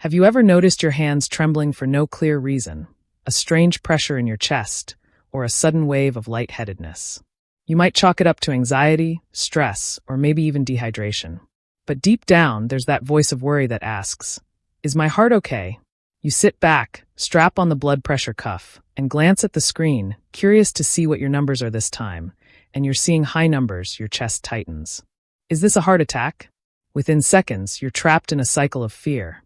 Have you ever noticed your hands trembling for no clear reason, a strange pressure in your chest, or a sudden wave of lightheadedness? You might chalk it up to anxiety, stress, or maybe even dehydration. But deep down, there's that voice of worry that asks, "Is my heart okay?" You sit back, strap on the blood pressure cuff, and glance at the screen, curious to see what your numbers are this time, and you're seeing high numbers, your chest tightens. Is this a heart attack? Within seconds, you're trapped in a cycle of fear.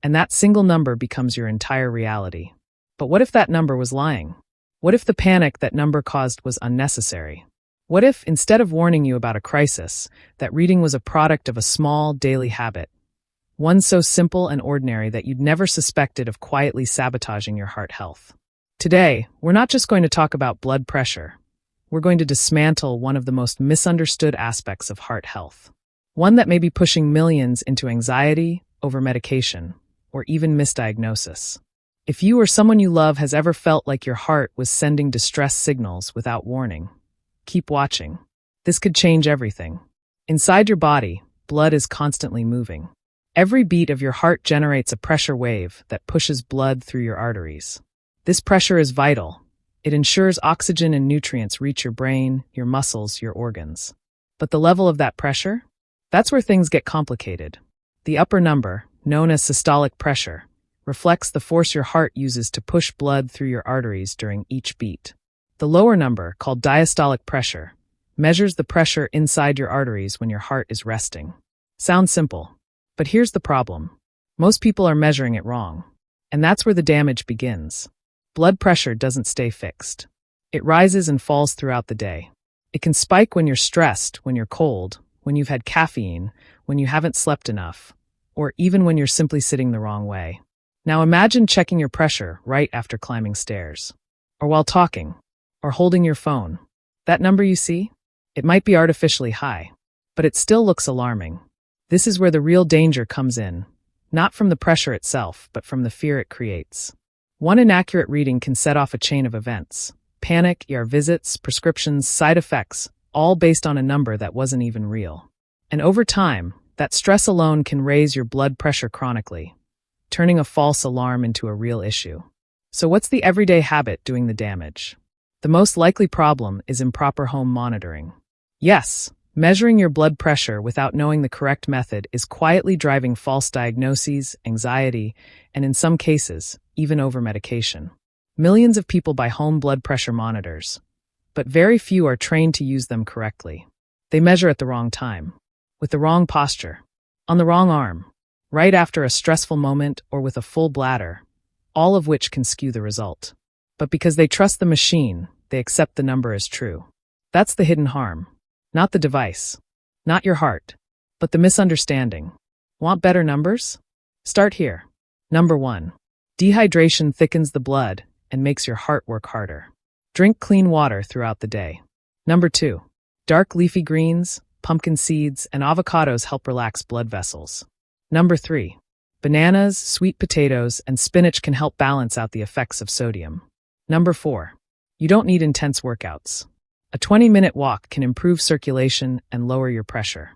And that single number becomes your entire reality. But what if that number was lying? What if the panic that number caused was unnecessary? What if, instead of warning you about a crisis, that reading was a product of a small, daily habit? One so simple and ordinary that you'd never suspected of quietly sabotaging your heart health. Today, we're not just going to talk about blood pressure. We're going to dismantle one of the most misunderstood aspects of heart health. One that may be pushing millions into anxiety, over-medication, or even misdiagnosis. If you or someone you love has ever felt like your heart was sending distress signals without warning, keep watching. This could change everything. Inside your body, blood is constantly moving. Every beat of your heart generates a pressure wave that pushes blood through your arteries. This pressure is vital. It ensures oxygen and nutrients reach your brain, your muscles, your organs. But the level of that pressure? That's where things get complicated. The upper number, known as systolic pressure, reflects the force your heart uses to push blood through your arteries during each beat. The lower number, called diastolic pressure, measures the pressure inside your arteries when your heart is resting. Sounds simple. But here's the problem. Most people are measuring it wrong. And that's where the damage begins. Blood pressure doesn't stay fixed. It rises and falls throughout the day. It can spike when you're stressed, when you're cold, when you've had caffeine, when you haven't slept enough, or even when you're simply sitting the wrong way. Now imagine checking your pressure right after climbing stairs, or while talking, or holding your phone. That number you see? It might be artificially high, but it still looks alarming. This is where the real danger comes in, not from the pressure itself, but from the fear it creates. One inaccurate reading can set off a chain of events. Panic, ER visits, prescriptions, side effects, all based on a number that wasn't even real. And over time, that stress alone can raise your blood pressure chronically, turning a false alarm into a real issue. So what's the everyday habit doing the damage? The most likely problem is improper home monitoring. Yes, measuring your blood pressure without knowing the correct method is quietly driving false diagnoses, anxiety, and in some cases, even over-medication. Millions of people buy home blood pressure monitors, but very few are trained to use them correctly. They measure at the wrong time, with the wrong posture, on the wrong arm, right after a stressful moment or with a full bladder, all of which can skew the result. But because they trust the machine, they accept the number as true. That's the hidden harm. Not the device, not your heart, but the misunderstanding. Want better numbers? Start here. Number 1. Dehydration thickens the blood and makes your heart work harder. Drink clean water throughout the day. Number 2. Dark leafy greens, pumpkin seeds, and avocados help relax blood vessels. Number 3. Bananas, sweet potatoes, and spinach can help balance out the effects of sodium. Number 4. You don't need intense workouts. A 20-minute walk can improve circulation and lower your pressure.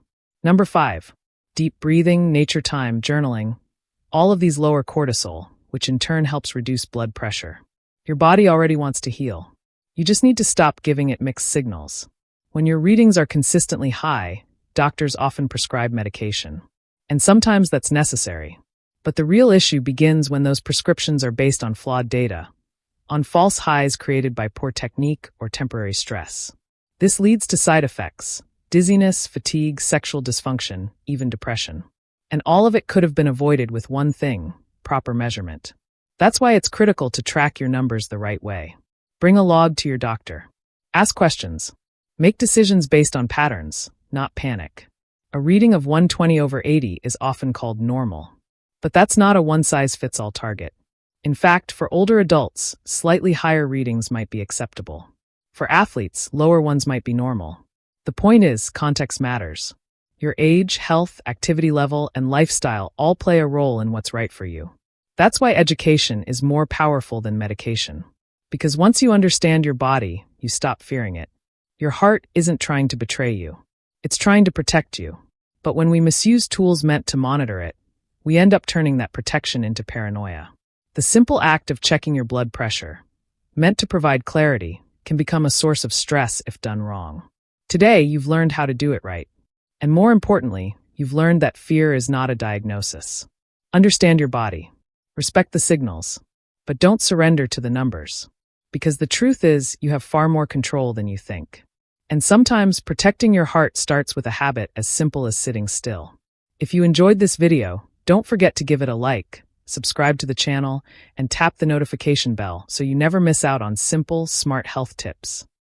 Number 5. Deep breathing, nature time, journaling. All of these lower cortisol, which in turn helps reduce blood pressure. Your body already wants to heal. You just need to stop giving it mixed signals. When your readings are consistently high, doctors often prescribe medication. And sometimes that's necessary. But the real issue begins when those prescriptions are based on flawed data, on false highs created by poor technique or temporary stress. This leads to side effects: dizziness, fatigue, sexual dysfunction, even depression. And all of it could have been avoided with one thing: proper measurement. That's why it's critical to track your numbers the right way. Bring a log to your doctor. Ask questions. Make decisions based on patterns, not panic. A reading of 120/80 is often called normal. But that's not a one-size-fits-all target. In fact, for older adults, slightly higher readings might be acceptable. For athletes, lower ones might be normal. The point is, context matters. Your age, health, activity level, and lifestyle all play a role in what's right for you. That's why education is more powerful than medication. Because once you understand your body, you stop fearing it. Your heart isn't trying to betray you. It's trying to protect you. But when we misuse tools meant to monitor it, we end up turning that protection into paranoia. The simple act of checking your blood pressure, meant to provide clarity, can become a source of stress if done wrong. Today, you've learned how to do it right. And more importantly, you've learned that fear is not a diagnosis. Understand your body. Respect the signals. But don't surrender to the numbers. Because the truth is, you have far more control than you think. And sometimes protecting your heart starts with a habit as simple as sitting still. If you enjoyed this video, don't forget to give it a like, subscribe to the channel, and tap the notification bell so you never miss out on simple, smart health tips.